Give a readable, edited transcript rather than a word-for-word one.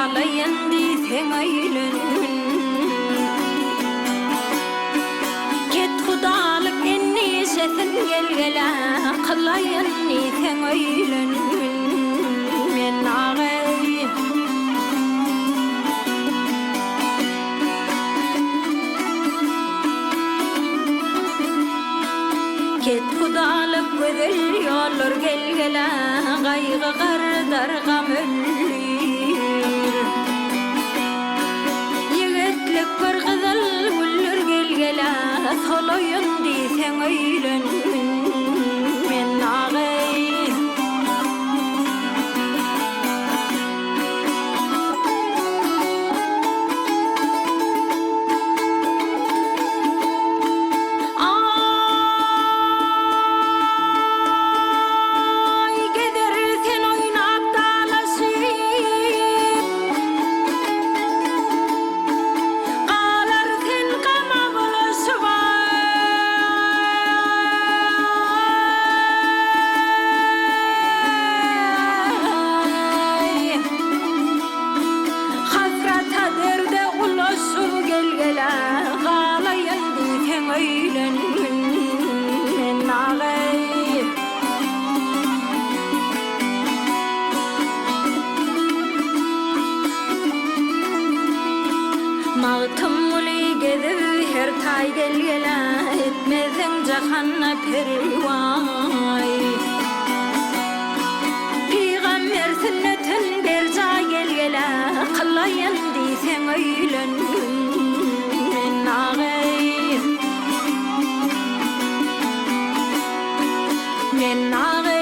Kalayan diysen aylanın Ket hudalık enni sesin gelgele Kalayan diysen aylanın Men ağay Ket hudalık güzel yollar gelgele Gaygı qardargam öllür Yigitlik bir qızıl güllür gelgele Soloyun diysen aylanın Men ağay Mağtım uli gezib her tay gelgele Etmezin cahanna pervay Peygamber sünnetin berca gelgele Kılayan diysen aylanın Men ağay Men ağay